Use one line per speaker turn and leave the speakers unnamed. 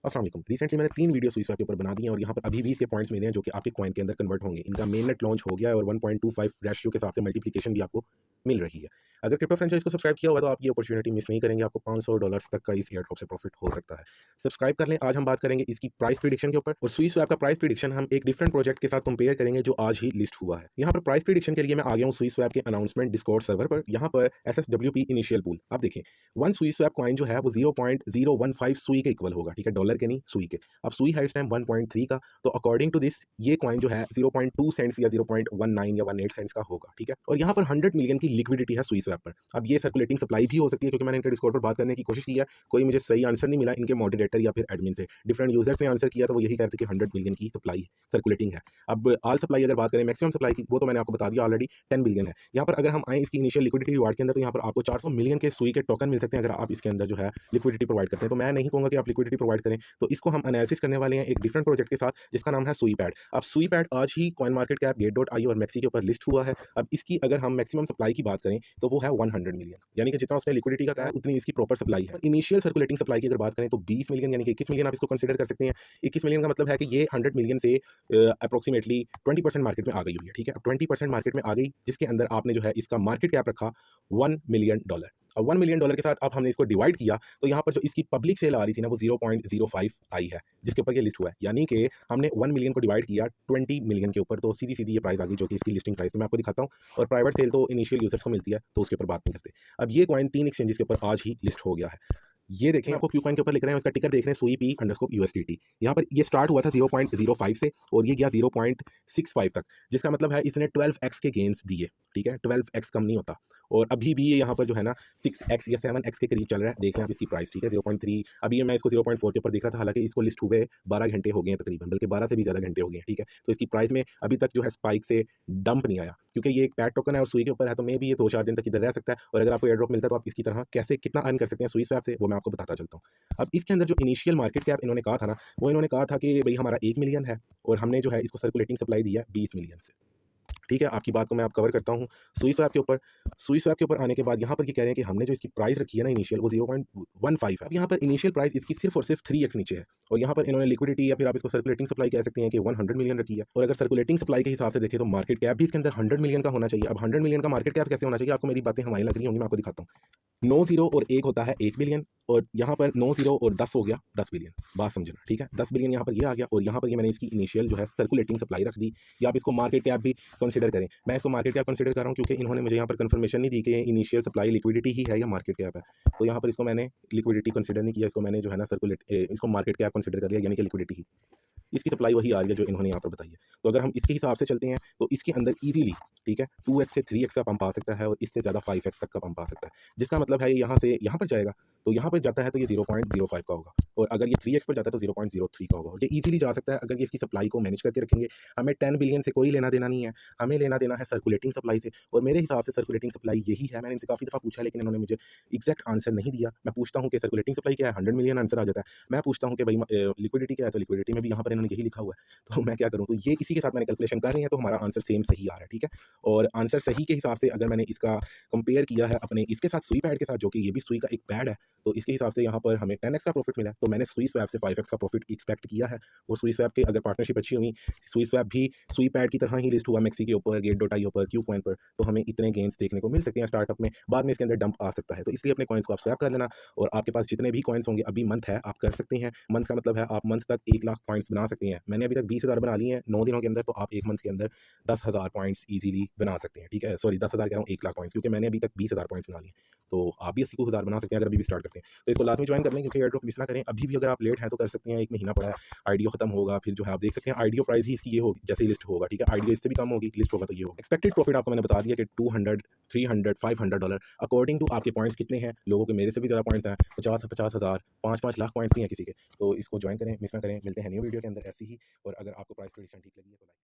अस्सलाम वालेकुम। रिसेंटली मैंने 3 वीडियो स्विच के ऊपर बना दी हैं और यहाँ पर अभी भी इसके पॉइंट्स मिले हैं जो कि आपके कॉइन के अंदर कन्वर्ट होंगे। इनका मेन नेट लॉन्च हो गया है और 1.25 रेशियो के हिसाब से मल्टीप्लिकेशन भी आपको मिल रही है। अगर क्रिप्टो फ्रेंचाइज को सब्सक्राइब किया हुआ है तो आप ये अपॉर्चुनिटी मिस नहीं करेंगे। आपको $500 तक का इस एयर ड्रॉप से प्रॉफिट हो सकता है। सब्सक्राइब कर लें। आज हम बात करेंगे इसकी प्राइस प्रिडिक्शन के ऊपर और स्विच स्वैप का प्राइस प्रिडिक्शन हम एक डिफरेंट प्रोजेक्ट के साथ कंपेयर करेंगे जो आज ही लिस्ट हुआ है। यहाँ पर प्राइस प्रिडिक्शन के लिए मैं आ गया हूँ स्विच स्वैप के अनाउंसमेंट डिस्कॉर्ड सर्वर पर। यहाँ पर SSWP इनिशियल पूल आप देखें, 1 स्विच स्वैप कॉइन जो है वो 0.015 सुई के इक्वल होगा, ठीक है, डॉलर के नहीं, सुई के। अब सुई है इस टाइम 1.3 का, तो अकॉर्डिंग टू दिस ये कॉइन जो है 0.2 सेंट्स या 0.19 या 18 सेंट्स का होगा, ठीक है। और यहाँ पर 100 मिलियन की लिक्विडिटी है सुई स्वैप पर। अब ये सर्कुलेटिंग सप्लाई भी हो सकती है क्योंकि मैंने इनके डिस्कॉर्ड पर बात करने की कोशिश की है, कोई मुझे सही आंसर नहीं मिला इनके मॉडरेटर या फिर एडमिन से। डिफरेंट यूजर्स ने आंसर किया तो वो यही कहते हैं कि 100 मिलियन की सप्लाई सर्कुलेटिंग है। अब आल सप्लाई अगर बात करें मैक्सिमम सप्लाई की, वो तो मैंने आपको बता दिया ऑलरेडी, 10 बिलियन है। यहाँ पर अगर हम आए इसकी इनिशियल लिक्विडिटी रिवार्ड के अंदर, तो यहाँ पर आपको 400 मिलियन के सुई के टोकन मिल सकते हैं अगर आप इसके अंदर जो है लिक्विडिटी प्रोवाइड करते हैं। तो मैं नहीं कहूँगा कि आप लिक्विडिटी प्रोवाइड करें, तो इसको हम एनालिसिस करने वाले हैं एक डिफरेंट प्रोजेक्ट के साथ जिसका नाम है सुईपैड। अब सुईपैड आज ही कॉइन मार्केट कैप, गेट.आई और मैक्सी के ऊपर लिस्ट हुआ है। अब इसकी अगर हम मैक्सिमम सप्लाई की बात करें तो वो है 100 मिलियन, यानी कि जितना उसने लिक्विडिटी का कहा है उतनी इसकी प्रॉपर सप्लाई है। इनिशियल सर्कुलेटिंग सप्लाई की अगर बात करें तो 20 मिलियन यानी कि 21 मिलियन आप इसको कंसीडर कर सकते हैं। 21 मिलियन का मतलब है कि ये 100 मिलियन से अप्रोक्सीमेटली 20% मार्केट में आ गई हुई है, ठीक है। अब 20% मार्केट में आ गई जिसके अंदर आपने जो है इसका मार्केट कैप रखा $1 मिलियन। अब $1 मिलियन के साथ अब हमने इसको डिवाइड किया तो यहाँ पर जो इसकी पब्लिक सेल आ रही थी ना वो 0.05 आई है जिसके ऊपर ये लिस्ट हुआ है, यानी कि हमने 1 मिलियन को डिवाइड किया 20 मिलियन के ऊपर, तो सीधी सीधी ये प्राइस आ गई जो कि इसकी लिस्टिंग प्राइस। तो मैं आपको दिखाता हूँ। और प्राइवेट सेल तो इनिशियल यूजर्स को मिलती है तो उसके ऊपर बात नहीं करते। अब ये कॉइन 3 एक्सचेंजेस के ऊपर आज ही लिस्ट हो गया है। ये देखें, आपको क्यू कॉइन के ऊपर लिख रहे हैं, उसका टिकर देख रहे हैं सुई पी अंडरस्कोर यूएसडीटी। यहाँ पर ये स्टार्ट हुआ था 0.05 से और ये गया 0.65 तक, जिसका मतलब है इसने 12x के गेंस दिए, ठीक है। 12x कम नहीं होता। और अभी भी ये यहाँ पर जो है ना 6x या 7x के करीब चल रहा है। देख रहे हैं आप इसकी प्राइस, ठीक है, 0.3। अभी ये मैं इसको 0.4 के ऊपर देख रहा था, हालांकि इसको लिस्ट हुए 12 घंटे हो गए हैं तकरीबन, बल्कि 12 से भी ज़्यादा घंटे हो गए हैं, ठीक है। तो इसकी प्राइस में अभी तक जो है स्पाइक से डंप नहीं आया क्योंकि ये एक पैड टोकन है और सुई के ऊपर है, तो मे भी ये 2-4 दिन तक इधर रह सकता है। और अगर आपको एयर ड्रॉप मिलता है तो आप इसकी तरह कैसे कितना अर्न कर सकते हैं सुई स्वैप से, वो मैं आपको बताता चलता हूँ। अब इसके अंदर जो इनिशियल मार्केट कैप इन्होंने कहा था ना, वो इन्होंने कहा था कि भाई हमारा 1 मिलियन है और हमने जो है इसको सर्कुलेटिंग सप्लाई दी है 20 मिलियन से, ठीक है। आपकी बात को मैं आप कवर करता हूँ। सुई स्वैप के ऊपर, सुई स्वैप के ऊपर आने के बाद यहाँ पर ये कह रहे हैं कि हमने जो इसकी प्राइस रखी है ना इनिशियल वो 0.15 है। अब यहाँ पर इनिशियल प्राइस इसकी सिर्फ और सिर्फ 3x नीचे है। और यहाँ पर इन्होंने लिक्विडिटी या फिर आप इसको सर्कुलेटिंग सप्लाई कह सकते हैं कि 100 मिलियन रखी है। और अगर सर्कुलेटिंग सप्लाई के हिसाब से देखें तो मार्केट कैप भी इसके अंदर 100 मिलियन का होना चाहिए। अब 100 मिलियन का मार्केट कैप कैसे होना चाहिए, आपको मेरी बातें हमारी लग रही होंगी, मैं आपको दिखाता हूँ। 9 ज़ीरो और 1 होता है 1 बिलियन, और यहाँ पर 9 ज़ीरो और 10 हो गया 10 बिलियन। बात समझना, ठीक है। 10 बिलियन यहाँ पर ये आ गया और यहाँ पर ये मैंने इसकी इनिशियल जो है सर्कुलेटिंग सप्लाई रख दी, या आप इसको मार्केट कैप भी कंसीडर करें। मैं इसको मार्केट कैप कंसीडर कर रहा हूँ क्योंकि इन्होंने मुझे यहाँ पर कंफर्मेशन नहीं दी कि इनिशियल सप्लाई लिक्विडिटी ही है या मार्केट कैप है। तो यहाँ पर इसको मैंने लिक्विडिटी कंसीडर नहीं किया, इसको मैंने जो है ना इसको मार्केट कैप कंसीडर कर लिया, यानी कि लिक्विडिटी ही। इसकी सप्लाई वही आ रही है जो इन्होंने यहाँ पर बताई है। तो अगर हम इसके हिसाब से चलते हैं तो इसके अंदर ईजिली, ठीक है, 2x से 3x का पंप आ सकता है और इससे ज़्यादा 5x तक का पंप आ सकता है, जिसका मतलब है ये यहाँ से यहाँ पर जाएगा तो यहाँ पर जाता है तो ये 0.05 का होगा, और अगर ये 3x पर जाता है तो 0.03 का होगा। ये ईजिली जा सकता है अगर ये इसकी सप्लाई को मैनेज करके रखेंगे। हमें 10 बिलियन से कोई लेना देना नहीं है, हमें लेना देना है सर्कुलेटिंग सप्लाई से, और मेरे हिसाब से सर्कुलेटिंग सप्लाई यही है। मैंने इनसे काफ़ी दफ़ा पूछा लेकिन इन्होंने मुझे एग्जैक्ट आंसर नहीं दिया। मैं पूछता हूँ कि सर्कुलेटिंग सप्लाई क्या है, 100 मिलियन आंसर आ जाता है। मैं पूछता हूँ कि भाई लिक्विडिटी क्या है, तो लिक्विडिटी में भी यहाँ पर इन्होंने यही लिखा हुआ है। तो मैं क्या करूँ, तो ये इसी के साथ मैंने कैलकुलेशन कर रही है तो हमारा आंसर सेम सही आ रहा है, ठीक है। और आंसर सही के हिसाब से अगर मैंने इसका कंपेयर किया है अपने इसके साथ सुई पैड के साथ, जो कि ये भी सुई का एक पैड है, तो इसके हिसाब से यहाँ पर हमें 10x का प्रॉफिट मिला है। तो मैंने सुई स्वैप से 5x का प्रॉफिट एक्सपेक्ट किया है। और सुई स्वैप के अगर पार्टनरशिप अच्छी हुई, सुई स्वैप भी सुई पैड की तरह ही लिस्ट हुआ मैक्सी के ऊपर, गेट.आई ऊपर, क्यू कॉइन पर, तो हमें इतने गेंस देखने को मिल सकते हैं स्टार्टअप में। बाद में इसके अंदर डंप आ सकता है, तो इसलिए अपने कॉइन्स को आप स्वैप कर लेना। और आपके पास जितने भी कॉइन्स होंगे, अभी मंथ है, आप कर सकते हैं। मंथ का मतलब है आप मंथ तक 1 लाख पॉइंट्स बना सकते हैं। मैंने अभी तक 20,000 बना लिए हैं 9 दिनों के अंदर, तो आप एक मंथ के अंदर 10,000 पॉइंट्स ईजिली बना सकते हैं, ठीक है। सॉरी, 10,000 कह रहा हूँ, 1 लाख पॉइंट्स, क्योंकि मैंने अभी तक 20,000 पॉइंट्स बना लिए। तो आप भी 80,000 बना सकते हैं अगर अभी भी स्टार्ट करते हैं। तो इसको लाजमी ज्वाइन कर लें क्योंकि एयर ड्रॉप मिस ना करें। अभी भी अगर आप लेट हैं तो कर सकते हैं, 1 महीना पड़ा है, आईडीओ खत्म होगा, फिर जो है आप देख सकते हैं आईडीओ प्राइस ही इसकी ये होगी जैसे ही लिस्ट होगा, ठीक है। आईडीओ इससे भी कम होगी, लिस्ट होगा तो ये होगा। एक्सपेक्टेड प्रॉफिट आपको मैंने बता दिया कि 200, 300, $500 अकॉर्डिंग टू आपके पॉइंट्स कितने हैं। लोगों के मेरे से भी ज़्यादा पॉइंट्स हैं, 50,000, 5-5 लाख पॉइंट्स भी हैं किसी के। तो इसको ज्वाइन करें, मिस ना करें। मिलते हैं न्यू वीडियो के अंदर ऐसी ही। और अगर आपको प्राइस प्रेडिक्शन ठीक लगी है तो लाइक